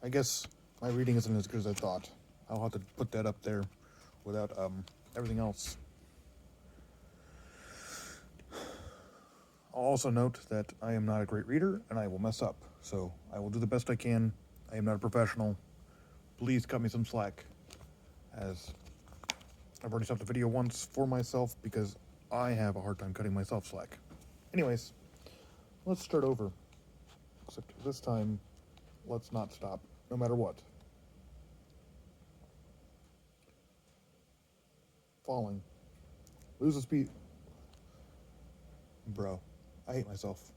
I guess my reading isn't as good as I thought. I'll have to put that up there without everything else. I'll also note that I am not a great reader and I will mess up, so I will do the best I can. I am not a professional. Please cut me some slack, as I've already stopped the video once for myself because I have a hard time cutting myself slack. Anyways, let's start over. Except this time, let's not stop, no matter what. Falling. Loses speed. Bro, I hate myself.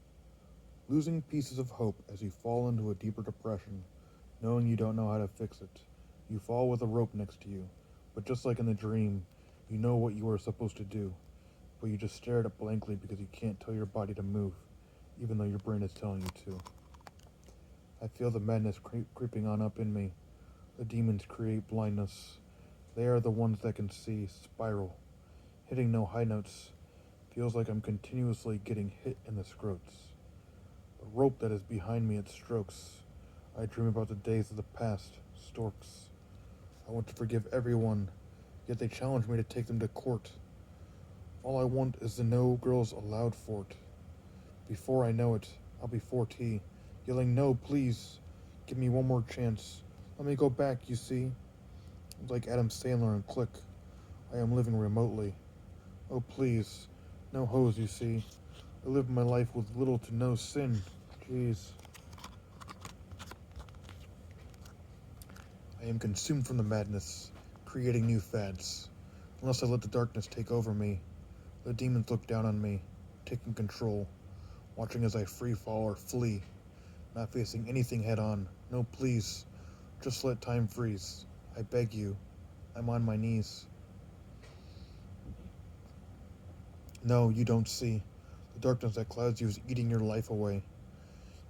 Losing pieces of hope as you fall into a deeper depression, knowing you don't know how to fix it. You fall with a rope next to you, but just like in the dream, you know what you are supposed to do, but you just stare at it blankly because you can't tell your body to move, even though your brain is telling you to. I feel the madness creeping on up in me. The demons create blindness. They are the ones that can see, spiral, hitting no high notes. Feels like I'm continuously getting hit in the scrotes. The rope that is behind me, it strokes. I dream about the days of the past, storks. I want to forgive everyone, yet they challenge me to take them to court. All I want is the no girls allowed fort. Before I know it, I'll be 40, yelling, no, please, give me one more chance. Let me go back, you see. Like Adam Sandler and Click, I am living remotely. Oh, please, no hoes, you see. I live my life with little to no sin. Jeez. I am consumed from the madness, creating new fads. Unless I let the darkness take over me, the demons look down on me, taking control, watching as I free fall or flee, not facing anything head on. No, please, just let time freeze. I beg you, I'm on my knees. No, you don't see. The darkness that clouds you is eating your life away.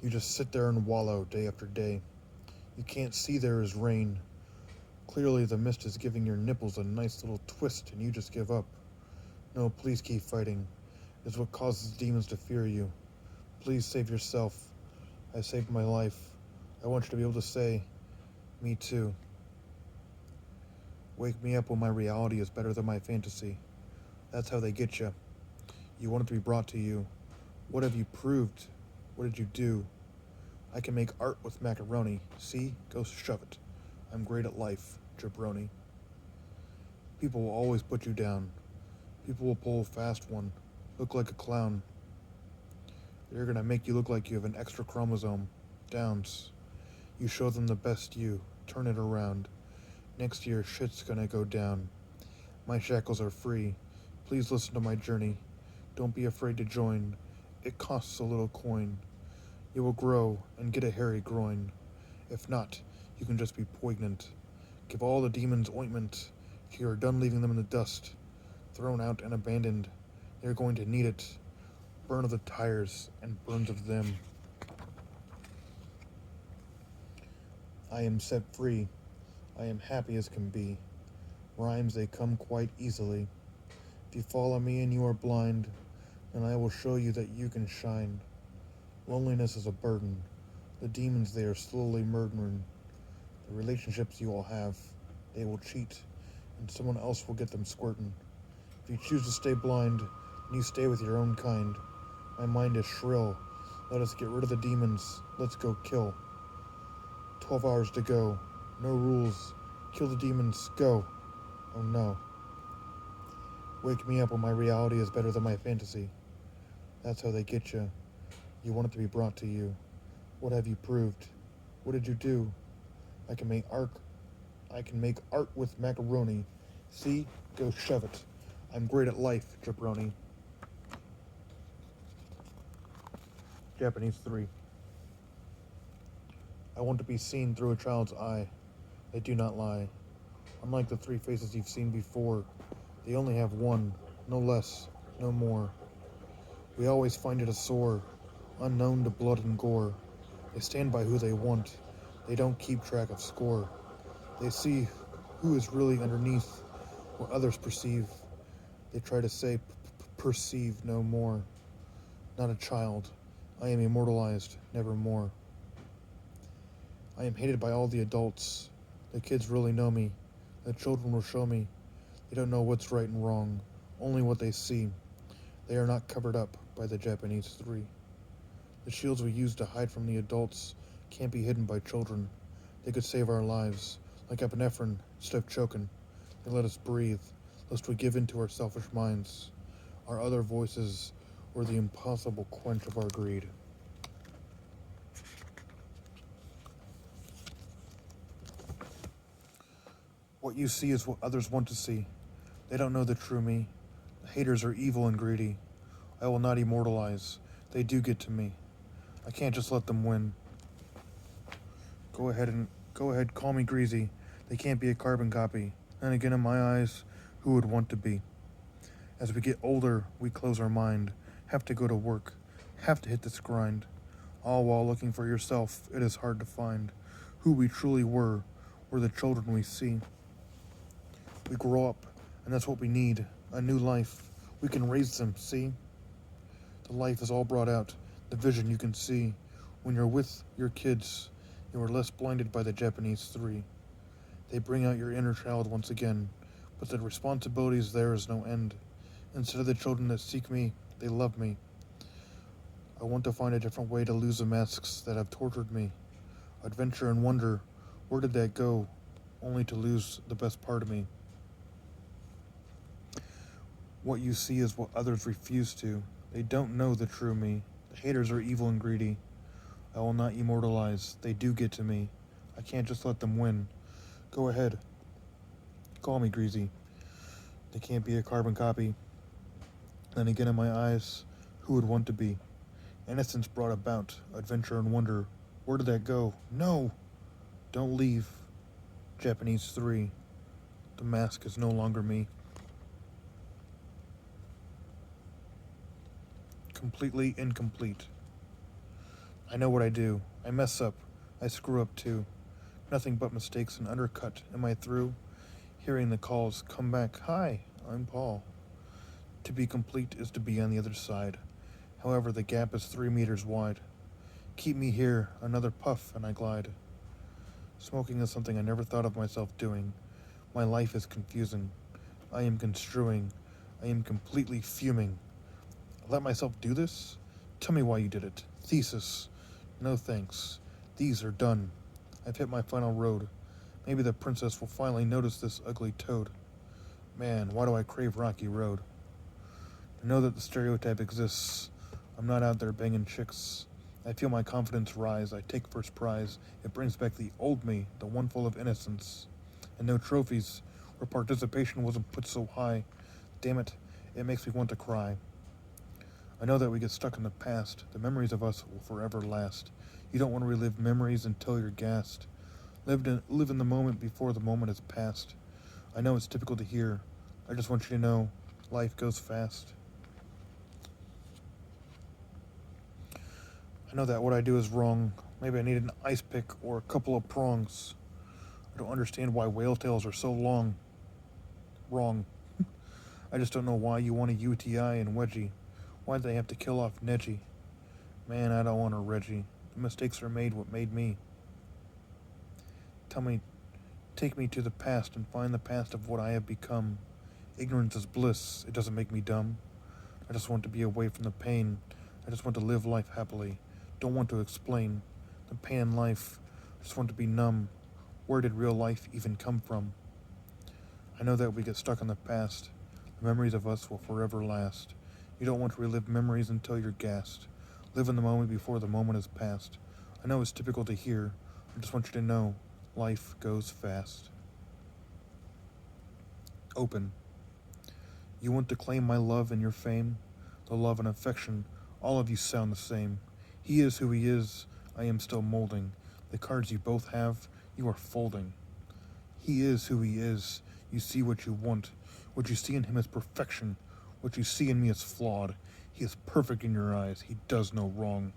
You just sit there and wallow day after day. You can't see there is rain. Clearly the mist is giving your nipples a nice little twist and you just give up. No, please keep fighting. It's what causes demons to fear you. Please save yourself. I saved my life. I want you to be able to say, me too. Wake me up when my reality is better than my fantasy. That's how they get you. You want it to be brought to you. What have you proved? What did you do? I can make art with macaroni. See? Go shove it. I'm great at life, jabroni. People will always put you down. People will pull a fast one. Look like a clown. They're gonna make you look like you have an extra chromosome. Downs. You show them the best you. Turn it around. Next year, shit's gonna go down. My shackles are free. Please listen to my journey. Don't be afraid to join. It costs a little coin. You will grow and get a hairy groin. If not, you can just be poignant. Give all the demons ointment. If you are done leaving them in the dust, thrown out and abandoned, they're going to need it. Burn of the tires and burns of them. I am set free. I am happy as can be. Rhymes, they come quite easily. If you follow me and you are blind, then I will show you that you can shine. Loneliness is a burden. The demons, they are slowly murdering. The relationships you all have, they will cheat, and someone else will get them squirting. If you choose to stay blind, then you stay with your own kind. My mind is shrill. Let us get rid of the demons. Let's go kill. 12 hours to go. No rules. Kill the demons. Go. Oh no. Wake me up when my reality is better than my fantasy. That's how they get you. You want it to be brought to you. What have you proved? What did you do? I can make art with macaroni. See? Go shove it. I'm great at life, jabroni. Japanese 3. I want to be seen through a child's eye. They do not lie. Unlike the three faces you've seen before, they only have one, no less, no more. We always find it a sore, unknown to blood and gore. They stand by who they want. They don't keep track of score. They see who is really underneath what others perceive. They try to say perceive no more. Not a child. I am immortalized, nevermore. I am hated by all the adults. The kids really know me. The children will show me. They don't know what's right and wrong, only what they see. They are not covered up by the Japanese 3. The shields we use to hide from the adults can't be hidden by children. They could save our lives, like epinephrine, instead of choking. They let us breathe, lest we give in to our selfish minds, our other voices, or the impossible quench of our greed. What you see is what others want to see. They don't know the true me. The haters are evil and greedy. I will not immortalize. They do get to me. I can't just let them win. Go ahead, call me greasy. They can't be a carbon copy. And again, in my eyes, who would want to be? As we get older, we close our mind, have to go to work, have to hit this grind. All while looking for yourself, it is hard to find who we truly were, the children we see. We grow up, and that's what we need, a new life. We can raise them, see? The life is all brought out, the vision you can see. When you're with your kids, you are less blinded by the Japanese 3. They bring out your inner child once again, but the responsibilities there is no end. Instead of the children that seek me, they love me. I want to find a different way to lose the masks that have tortured me. Adventure and wonder, where did that go? Only to lose the best part of me. What you see is what others refuse to. They don't know the true me. The haters are evil and greedy. I will not immortalize. They do get to me. I can't just let them win. Go ahead. Call me greasy. They can't be a carbon copy. Then again, in my eyes, who would want to be? Innocence brought about, adventure and wonder. Where did that go? No! Don't leave. Japanese 3. The mask is no longer me. Completely incomplete. I know what I do. I mess up. I screw up too. Nothing but mistakes and undercut. Am I through? Hearing the calls, come back. Hi, I'm Paul. To be complete is to be on the other side. However, the gap is 3 meters wide. Keep me here, another puff, and I glide. Smoking is something I never thought of myself doing. My life is confusing. I am construing. I am completely fuming. I let myself do this? Tell me why you did it. Thesis. No thanks. These are done. I've hit my final road. Maybe the princess will finally notice this ugly toad. Man, why do I crave Rocky Road? I know that the stereotype exists. I'm not out there banging chicks. I feel my confidence rise. I take first prize. It brings back the old me, the one full of innocence. And no trophies, where participation wasn't put so high. Damn it, it makes me want to cry. I know that we get stuck in the past. The memories of us will forever last. You don't want to relive memories until you're gassed. Live in the moment before the moment is past. I know it's typical to hear. I just want you to know, life goes fast. I know that what I do is wrong. Maybe I need an ice pick or a couple of prongs. I don't understand why whale tails are so long. Wrong. I just don't know why you want a UTI and wedgie. Why'd they have to kill off Neji? Man, I don't want a Reggie. The mistakes are made what made me. Take me to the past and find the past of what I have become. Ignorance is bliss, it doesn't make me dumb. I just want to be away from the pain. I just want to live life happily. Don't want to explain the pain in life. I just want to be numb. Where did real life even come from? I know that we get stuck in the past. The memories of us will forever last. You don't want to relive memories until you're gassed. Live in the moment before the moment is past. I know it's typical to hear. I just want you to know, life goes fast. Open. You want to claim my love and your fame? The love and affection, all of you sound the same. He is who he is, I am still molding. The cards you both have, you are folding. He is who he is, you see what you want. What you see in him is perfection. What you see in me is flawed. He is perfect in your eyes, he does no wrong.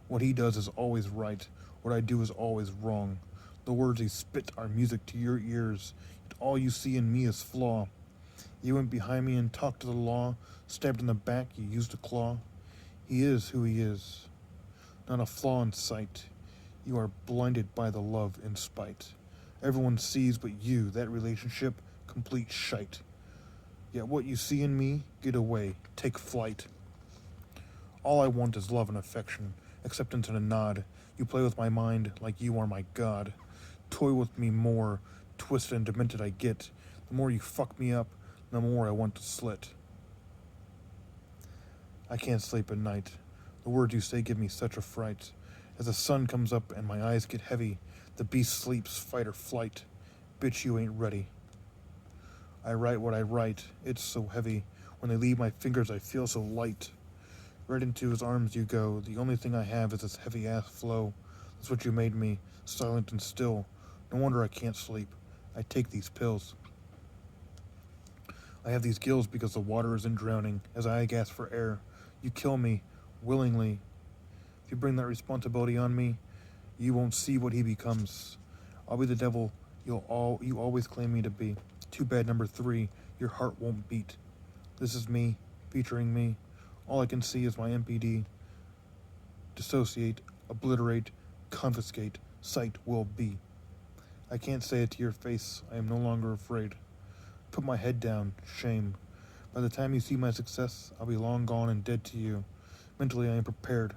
What he does is always right, what I do is always wrong. The words he spit are music to your ears, yet all you see in me is flaw. You went behind me and talked to the law, stabbed in the back, you used a claw. He is who he is, not a flaw in sight. You are blinded by the love in spite. Everyone sees but you, that relationship, complete shite. Yet what you see in me, get away, take flight. All I want is love and affection, acceptance and a nod. You play with my mind like you are my god. Toy with me more, twisted and demented I get. The more you fuck me up, the more I want to slit. I can't sleep at night. The words you say give me such a fright. As the sun comes up and my eyes get heavy, the beast sleeps, fight or flight. Bitch, you ain't ready. I write what I write, it's so heavy. When they leave my fingers, I feel so light. Right into his arms you go. The only thing I have is this heavy ass flow. That's what you made me, silent and still. No wonder I can't sleep. I take these pills. I have these gills because the water isn't drowning as I gasp for air. You kill me, willingly. If you bring that responsibility on me, you won't see what he becomes. I'll be the devil you always claim me to be. Too bad, number 3, your heart won't beat. This is me, featuring me. All I can see is my MPD. Dissociate, obliterate, confiscate, sight will be. I can't say it to your face, I am no longer afraid. Put my head down, shame. By the time you see my success, I'll be long gone and dead to you. Mentally I am prepared.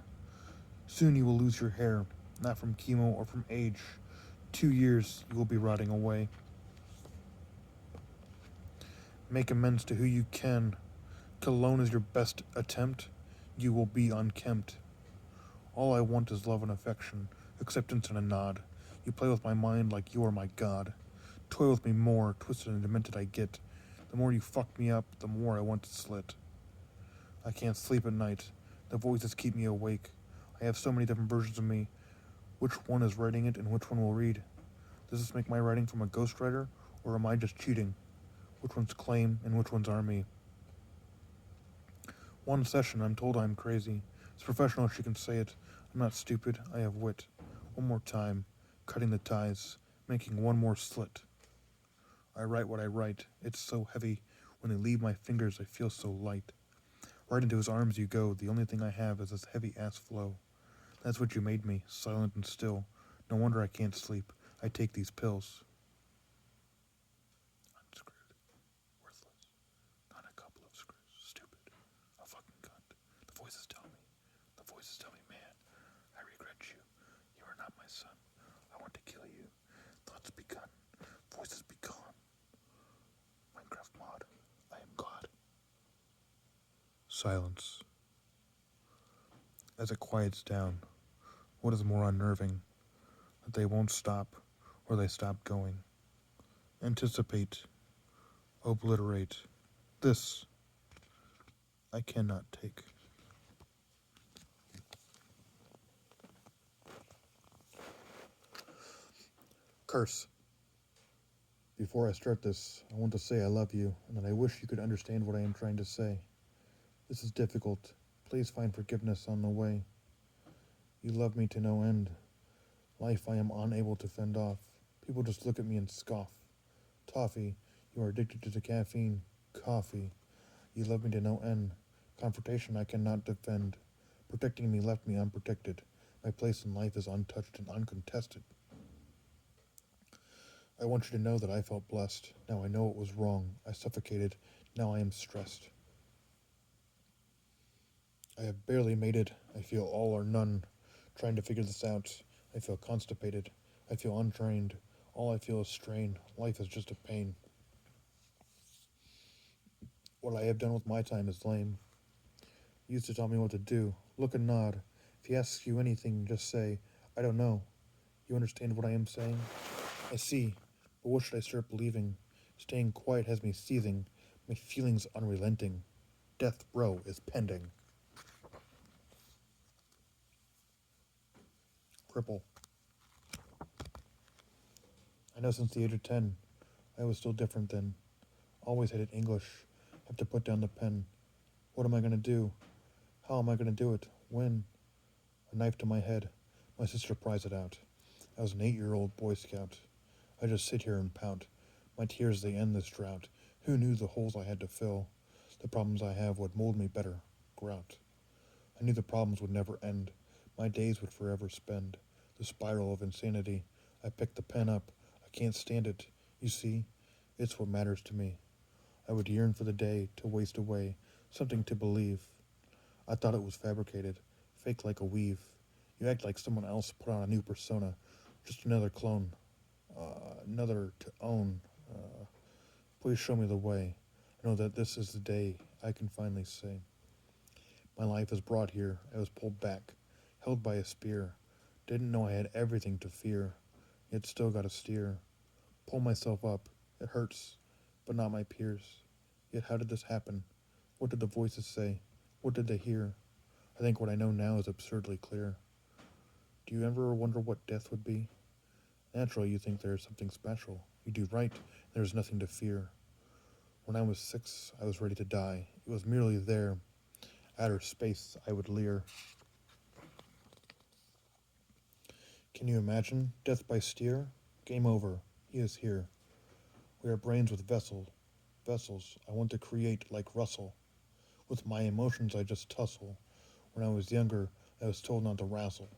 Soon you will lose your hair, not from chemo or from age. 2 years you will be rotting away. Make amends to who you can. Cologne is your best attempt. You will be unkempt. All I want is love and affection, acceptance and a nod. You play with my mind like you are my god. Toy with me more, twisted and demented I get. The more you fuck me up, the more I want to slit. I can't sleep at night. The voices keep me awake. I have so many different versions of me. Which one is writing it and which one will read? Does this make my writing from a ghostwriter, or am I just cheating? Which one's claim and which one's are me? One session, I'm told I'm crazy. As professional as she can say it. I'm not stupid, I have wit. One more time, cutting the ties, making one more slit. I write what I write, it's so heavy. When they leave my fingers, I feel so light. Right into his arms you go, the only thing I have is this heavy ass flow. That's what you made me, silent and still. No wonder I can't sleep. I take these pills. Unscrewed, worthless, not a couple of screws, stupid, a fucking cunt. The voices tell me, man, I regret you. You are not my son. I want to kill you. Thoughts begun, voices be gone. Minecraft mod, I am God. Silence. As it quiets down, what is more unnerving? That they won't stop, or they stop going. Anticipate, obliterate. This I cannot take. Curse. Before I start this, I want to say I love you, and that I wish you could understand what I am trying to say. This is difficult. Please find forgiveness on the way. You love me to no end. Life I am unable to fend off. People just look at me and scoff. Toffee, you are addicted to the caffeine. Coffee, you love me to no end. Confrontation I cannot defend. Protecting me left me unprotected. My place in life is untouched and uncontested. I want you to know that I felt blessed. Now I know it was wrong. I suffocated. Now I am stressed. I have barely made it. I feel all or none. Trying to figure this out. I feel constipated. I feel untrained. All I feel is strain. Life is just a pain. What I have done with my time is lame. You used to tell me what to do. Look and nod. If he asks you anything, just say, I don't know. You understand what I am saying? I see, but what should I start believing? Staying quiet has me seething, my feelings unrelenting. Death row is pending. Cripple. I know since the age of 10, I was still different then. Always hated English. Have to put down the pen. What am I going to do? How am I going to do it? When? A knife to my head. My sister pries it out. I was an 8-year-old Boy Scout. I just sit here and pout. My tears, they end this drought. Who knew the holes I had to fill? The problems I have would mold me better. Grout. I knew the problems would never end. My days would forever spend. The spiral of insanity. I pick the pen up. I can't stand it. You see, it's what matters to me. I would yearn for the day to waste away, something to believe. I thought it was fabricated, fake like a weave. You act like someone else put on a new persona, just another clone, another to own. Uh, Please show me the way. I know that this is the day I can finally say, my life is brought here. I was pulled back, held by a spear. Didn't know I had everything to fear, yet still gotta steer. Pull myself up. It hurts, but not my peers. Yet how did this happen? What did the voices say? What did they hear? I think what I know now is absurdly clear. Do you ever wonder what death would be? Naturally, you think there is something special. You do right, there is nothing to fear. When I was 6, I was ready to die. It was merely there. Outer space, I would leer. Can you imagine? Death by steer? Game over. He is here. We are brains with vessels. I want to create like Russell. With my emotions, I just tussle. When I was younger, I was told not to wrestle.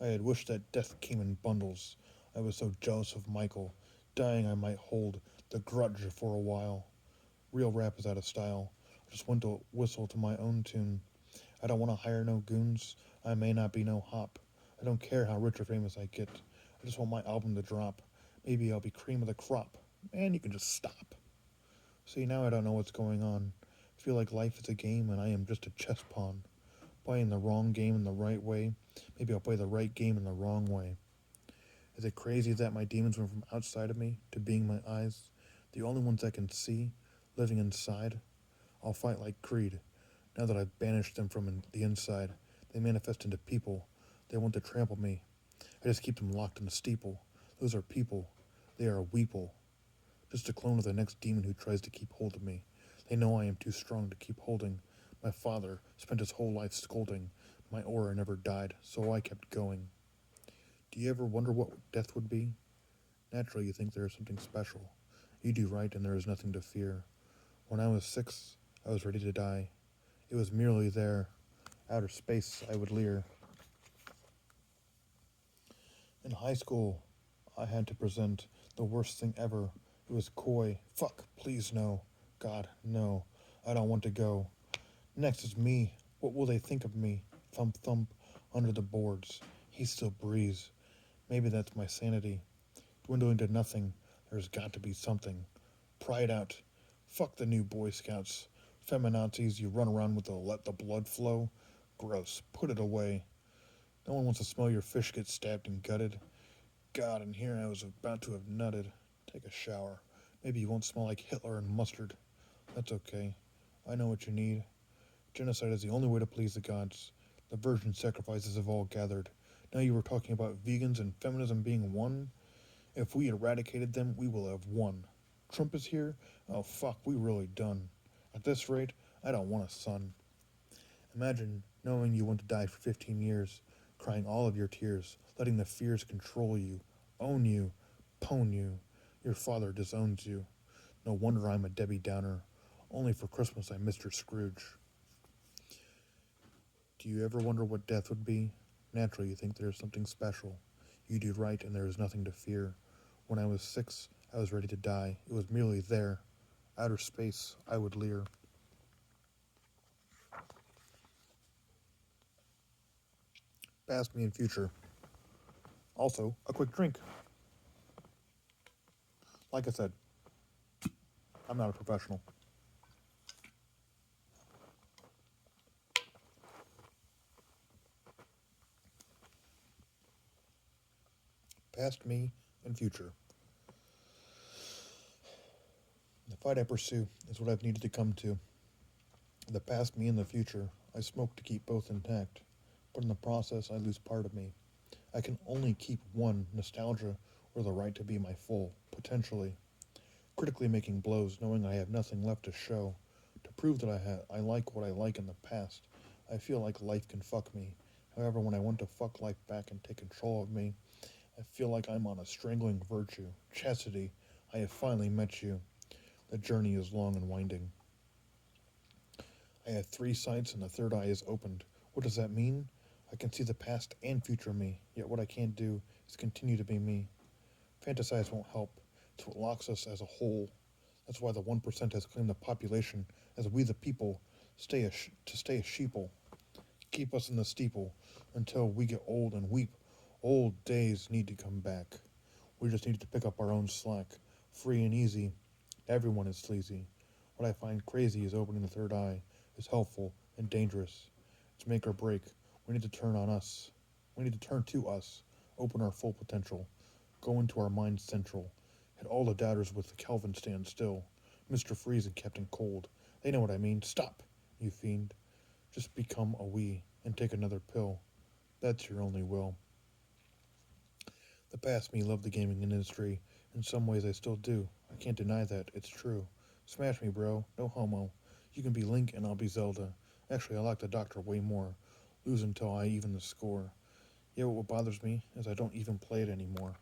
I had wished that death came in bundles. I was so jealous of Michael. Dying, I might hold the grudge for a while. Real rap is out of style. I just want to whistle to my own tune. I don't want to hire no goons. I may not be no hop. I don't care how rich or famous I get. I just want my album to drop. Maybe I'll be cream of the crop. Man, you can just stop. See, now I don't know what's going on. I feel like life is a game and I am just a chess pawn. Playing the wrong game in the right way. Maybe I'll play the right game in the wrong way. Is it crazy that my demons went from outside of me to being my eyes? The only ones I can see, living inside? I'll fight like Creed. Now that I've banished them from the inside, they manifest into people. They want to trample me. I just keep them locked in a steeple. Those are people. They are a weeple. Just a clone of the next demon who tries to keep hold of me. They know I am too strong to keep holding. My father spent his whole life scolding. My aura never died, so I kept going. Do you ever wonder what death would be? Naturally, you think there is something special. You do right, and there is nothing to fear. When I was 6, I was ready to die. It was merely there. Outer space, I would leer. In high school, I had to present the worst thing ever. It was coy. Fuck, please no. God, no. I don't want to go. Next is me. What will they think of me? Thump, thump, under the boards. He still breathes. Maybe that's my sanity. Dwindling to nothing. There's got to be something. Pry it out. Fuck the new Boy Scouts. Feminazis, you run around with the let the blood flow. Gross. Put it away. No one wants to smell your fish get stabbed and gutted. God, and here I was about to have nutted. Take a shower. Maybe you won't smell like Hitler and mustard. That's okay. I know what you need. Genocide is the only way to please the gods. The virgin sacrifices have all gathered. Now you were talking about vegans and feminism being one? If we eradicated them, we will have won. Trump is here? Oh fuck, we really done. At this rate, I don't want a son. Imagine knowing you want to die for 15 years, crying all of your tears, letting the fears control you, own you, pwn you. Your father disowns you. No wonder I'm a Debbie Downer. Only for Christmas I'm Mr. Scrooge. Do you ever wonder what death would be? Naturally, you think there is something special. You do right and there is nothing to fear. When I was 6, I was ready to die. It was merely there. Outer space, I would leer. Past me and future. Also, a quick drink. Like I said, I'm not a professional. Past me and future. The fight I pursue is what I've needed to come to. The past me and the future, I smoke to keep both intact, but in the process I lose part of me. I can only keep one, nostalgia, or the right to be my full, potentially. Critically making blows, knowing I have nothing left to show. To prove that I like what I like in the past, I feel like life can fuck me. However, when I want to fuck life back and take control of me, I feel like I'm on a strangling virtue. Chastity, I have finally met you. The journey is long and winding. I have 3 sights and the third eye is opened. What does that mean? I can see the past and future me, yet what I can't do is continue to be me. Fantasize won't help. It's what locks us as a whole. That's why the 1% has claimed the population, as we the people stay a sheeple. Keep us in the steeple until we get old and weep. Old days need to come back. We just need to pick up our own slack. Free and easy. Everyone is sleazy. What I find crazy is opening the third eye. It's helpful and dangerous. It's make or break. We need to turn on us. We need to turn to us. Open our full potential. Go into our mind central. Hit all the doubters with the Kelvin stand still. Mr. Freeze and Captain Cold. They know what I mean. Stop, you fiend. Just become a we and take another pill. That's your only will. The past me loved the gaming industry. In some ways I still do. I can't deny that. It's true. Smash me, bro. No homo. You can be Link and I'll be Zelda. Actually, I like the Doctor way more. Lose until I even the score. Yeah, what bothers me is I don't even play it anymore.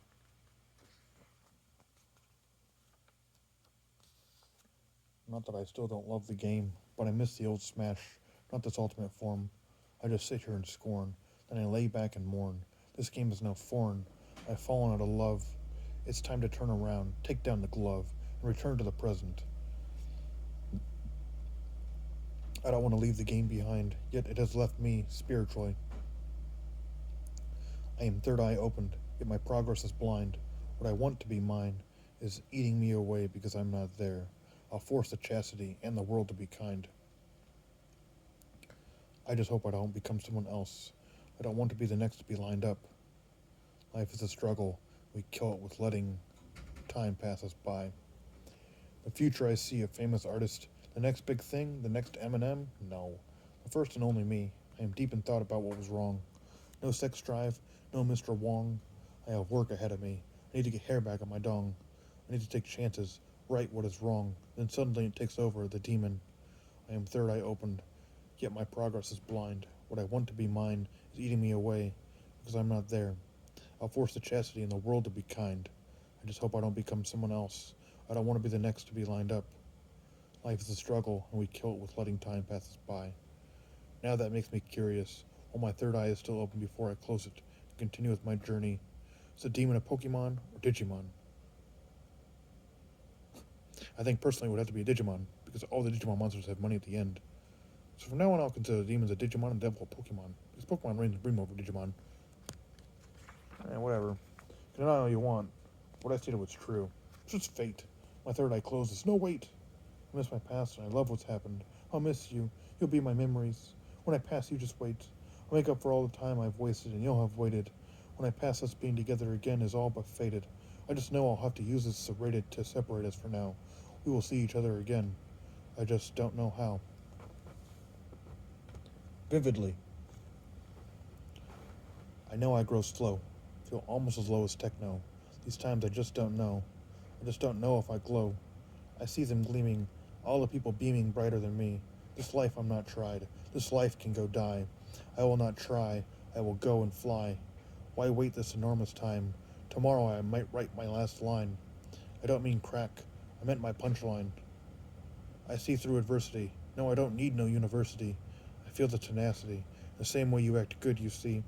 Not that I still don't love the game, but I miss the old Smash, not this ultimate form. I just sit here in scorn, then I lay back and mourn. This game is now foreign. I've fallen out of love. It's time to turn around, take down the glove, and return to the present. I don't want to leave the game behind, yet it has left me, spiritually. I am third eye opened, yet my progress is blind. What I want to be mine is eating me away because I'm not there. I'll force the chastity and the world to be kind. I just hope I don't become someone else. I don't want to be the next to be lined up. Life is a struggle. We kill it with letting time pass us by. The future I see a famous artist. The next big thing? The next Eminem? No. The first and only me. I am deep in thought about what was wrong. No sex drive. No Mr. Wong. I have work ahead of me. I need to get hair back on my dong. I need to take chances. Right what is wrong. Then suddenly it takes over, the demon. I am third eye opened. Yet my progress is blind. What I want to be mine is eating me away because I'm not there. I'll force the chastity in the world to be kind. I just hope I don't become someone else. I don't want to be the next to be lined up. Life is a struggle, and we kill it with letting time pass us by. Now that makes me curious, while my third eye is still open before I close it, to continue with my journey. Is the demon a Pokemon or Digimon? I think personally it would have to be a Digimon, because all the Digimon monsters have money at the end. So from now on I'll consider the demons a Digimon and the devil a Pokemon, because Pokemon reigns supreme over Digimon. Whatever. You can deny all you want. What I stated was true. It's just fate. My third eye closes. No, wait. I miss my past and I love what's happened. I'll miss you. You'll be my memories. When I pass you, just wait. I'll make up for all the time I've wasted and you'll have waited. When I pass us being together again is all but fated. I just know I'll have to use this serrated to separate us for now. We will see each other again. I just don't know how. Vividly. I know I grow slow. Feel almost as low as techno. These times I just don't know. I just don't know if I glow. I see them gleaming, all the people beaming brighter than me. This life I'm not tried. This life can go die. I will not try. I will go and fly. Why wait this enormous time? Tomorrow I might write my last line. I don't mean crack. I meant my punchline. I see through adversity. No, I don't need no university. I feel the tenacity. The same way you act good, you see.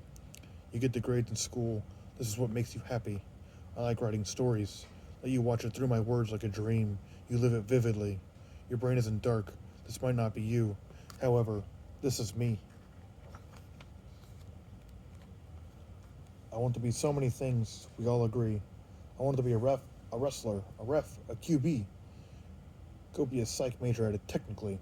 You get the grades in school. This is what makes you happy. I like writing stories. Let you watch it through my words like a dream. You live it vividly. Your brain isn't dark. This might not be you. However, this is me. I want to be so many things, we all agree. I want to be a ref, a wrestler, a ref, a QB. Go be a psych major at it technically.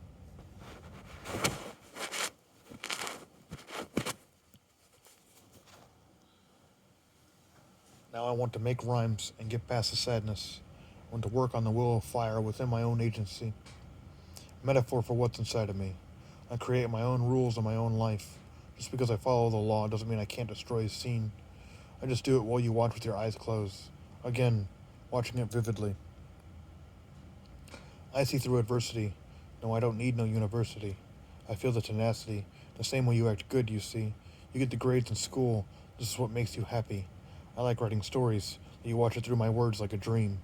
Now I want to make rhymes and get past the sadness. I want to work on the wheel of fire within my own agency. Metaphor for what's inside of me. I create my own rules in my own life. Just because I follow the law doesn't mean I can't destroy a scene. I just do it while you watch with your eyes closed. Again, watching it vividly. I see through adversity. No, I don't need no university. I feel the tenacity. The same way you act good, you see. You get the grades in school. This is what makes you happy. I like writing stories. You watch it through my words like a dream.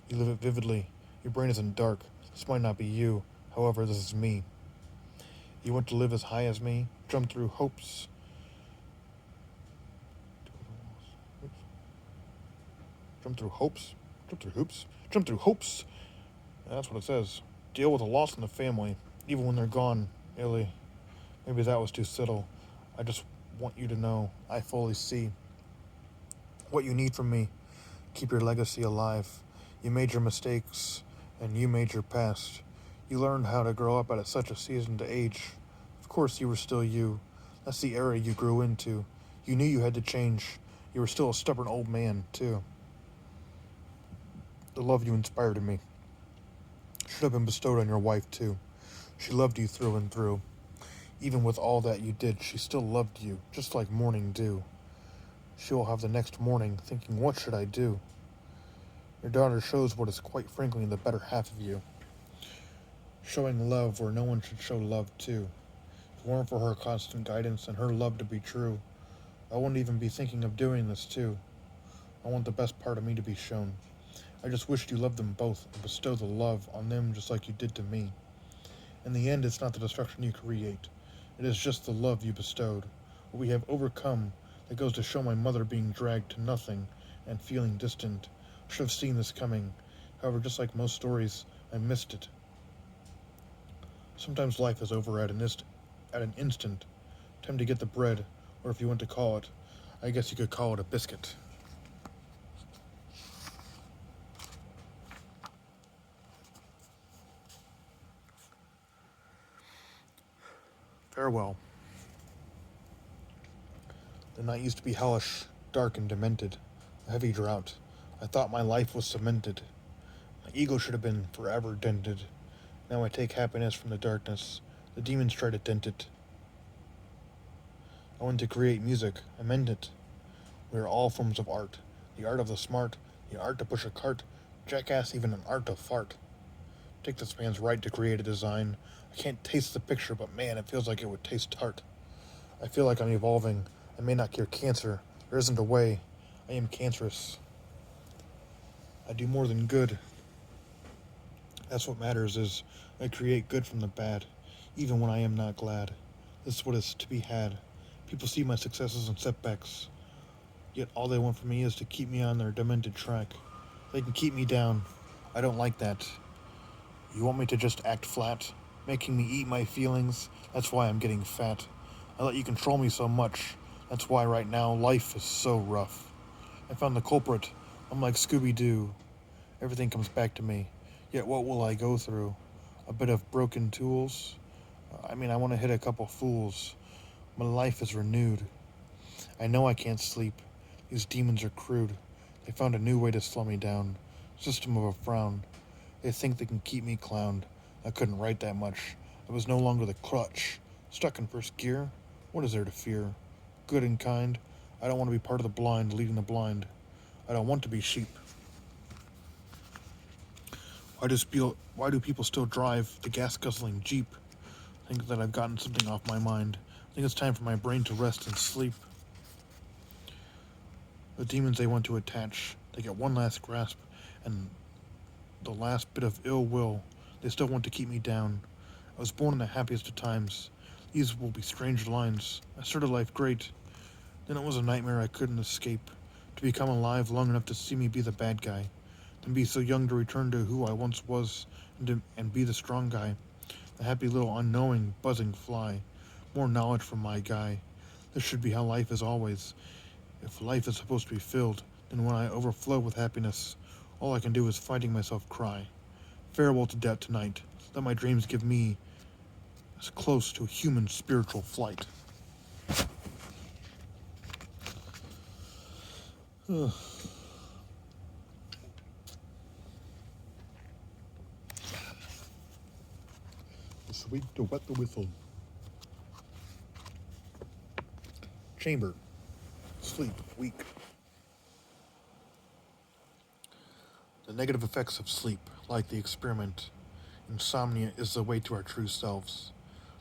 You live it vividly. Your brain isn't dark. This might not be you. However, this is me. You want to live as high as me? Jump through hopes. Jump through hopes? Jump through hoops? Jump through hopes! That's what it says. Deal with the loss in the family, even when they're gone. Illy. Maybe that was too subtle. I just want you to know I fully see what you need from me. Keep your legacy alive. You made your mistakes, and you made your past. You learned how to grow up at such a seasoned age. Of course, you were still you. That's the era you grew into. You knew you had to change. You were still a stubborn old man, too. The love you inspired in me should have been bestowed on your wife, too. She loved you through and through. Even with all that you did, she still loved you, just like morning dew. She will have the next morning thinking, what should I do? Your daughter shows what is quite frankly the better half of you. Showing love where no one should show love too. If it weren't for her constant guidance and her love to be true, I wouldn't even be thinking of doing this too. I want the best part of me to be shown. I just wished you loved them both and bestowed the love on them just like you did to me. In the end, it's not the destruction you create. It is just the love you bestowed. What we have overcome that goes to show my mother being dragged to nothing and feeling distant. I should have seen this coming. However, just like most stories, I missed it. Sometimes life is over at an instant. Time to get the bread, or if you want to call it, I guess you could call it a biscuit. Farewell. The night used to be hellish, dark and demented, a heavy drought. I thought my life was cemented. My ego should have been forever dented. Now I take happiness from the darkness. The demons try to dent it. I want to create music. I meant it. We are all forms of art. The art of the smart, the art to push a cart, jackass even an art to fart. Take this man's right to create a design. I can't taste the picture, but man, it feels like it would taste tart. I feel like I'm evolving. I may not cure cancer. There isn't a way. I am cancerous. I do more than good. That's what matters is I create good from the bad, even when I am not glad. This is what is to be had. People see my successes and setbacks, yet all they want from me is to keep me on their demented track. They can keep me down. I don't like that. You want me to just act flat, making me eat my feelings? That's why I'm getting fat. I let you control me so much. That's why right now life is so rough. I found the culprit. I'm like Scooby-Doo. Everything comes back to me. Yet what will I go through? A bit of broken tools? I want to hit a couple fools. My life is renewed. I know I can't sleep. These demons are crude. They found a new way to slow me down. System of a frown. They think they can keep me clowned. I couldn't write that much. I was no longer the crutch. Stuck in first gear? What is there to fear? Good and kind. I don't want to be part of the blind leading the blind. I don't want to be sheep. Why do people still drive the gas-guzzling Jeep? I think that I've gotten something off my mind. I think it's time for my brain to rest and sleep. The demons they want to attach, they get one last grasp, and the last bit of ill will. They still want to keep me down. I was born in the happiest of times. These will be strange lines. I started life great. Then it was a nightmare I couldn't escape. To become alive long enough to see me be the bad guy. Then be so young to return to who I once was and be the strong guy. The happy little unknowing, buzzing fly. More knowledge from my guy. This should be how life is always. If life is supposed to be filled, then when I overflow with happiness, all I can do is finding myself cry. Farewell to death tonight. Let my dreams give me as close to a human spiritual flight. The sweet to wet the whistle. Chamber. Sleep. Weak. The negative effects of sleep, like the experiment. Insomnia is the way to our true selves.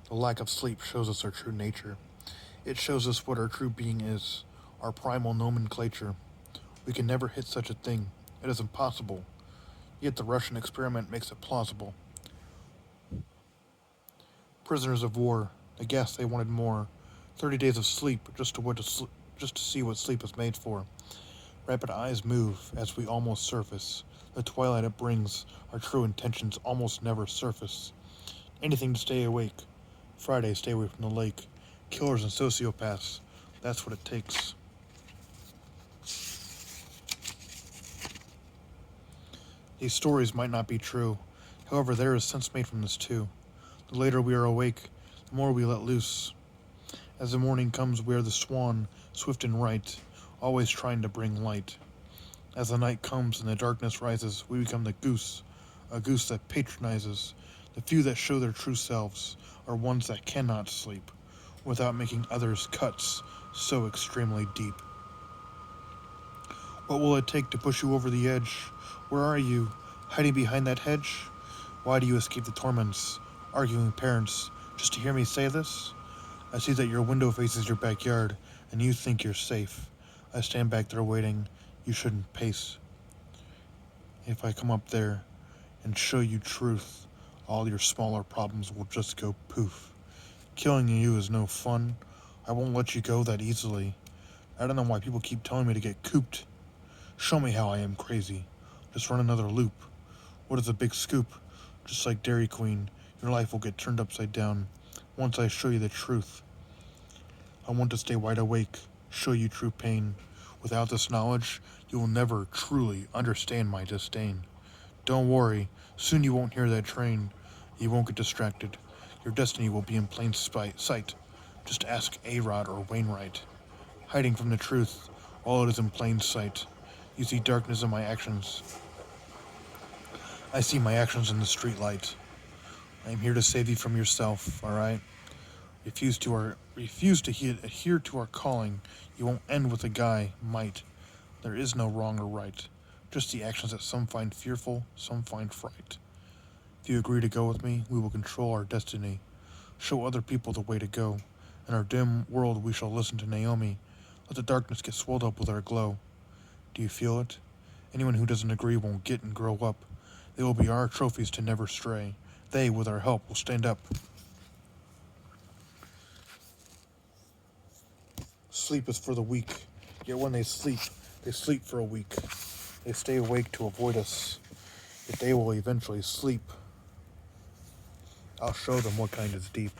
The lack of sleep shows us our true nature. It shows us what our true being is, our primal nomenclature. We can never hit such a thing. It is impossible. Yet the Russian experiment makes it plausible. Prisoners of war, I guess they wanted more. 30 days of sleep just to see what sleep is made for. Rapid eyes move as we almost surface. The twilight it brings, our true intentions almost never surface. Anything to stay awake. Friday, stay away from the lake. Killers and sociopaths, that's what it takes. These stories might not be true. However, there is sense made from this too. The later we are awake, the more we let loose. As the morning comes, we are the swan, swift and right, always trying to bring light. As the night comes and the darkness rises, we become the goose, a goose that patronizes. The few that show their true selves are ones that cannot sleep, without making others cuts so extremely deep. What will it take to push you over the edge? Where are you? Hiding behind that hedge? Why do you escape the torments? Arguing parents, just to hear me say this? I see that your window faces your backyard, and you think you're safe. I stand back there waiting. You shouldn't pace. If I come up there and show you truth, all your smaller problems will just go poof. Killing you is no fun. I won't let you go that easily. I don't know why people keep telling me to get cooped. Show me how I am crazy. Just run another loop. What is a big scoop? Just like Dairy Queen, your life will get turned upside down once I show you the truth. I want to stay wide awake, show you true pain. Without this knowledge, you will never truly understand my disdain. Don't worry, soon you won't hear that train. You won't get distracted. Your destiny will be in plain sight. Just ask A-Rod or Wainwright. Hiding from the truth, all it is in plain sight. You see darkness in my actions. I see my actions in the streetlight. I am here to save you from yourself, alright? Refuse to adhere to our calling. You won't end with a guy, might. There is no wrong or right. Just the actions that some find fearful, some find fright. If you agree to go with me, we will control our destiny. Show other people the way to go. In our dim world, we shall listen to Naomi. Let the darkness get swelled up with our glow. Do you feel it? Anyone who doesn't agree won't get and grow up. They will be our trophies to never stray. They, with our help, will stand up. Sleep is for the weak. Yet when they sleep for a week. They stay awake to avoid us. Yet they will eventually sleep. I'll show them what kind is deep.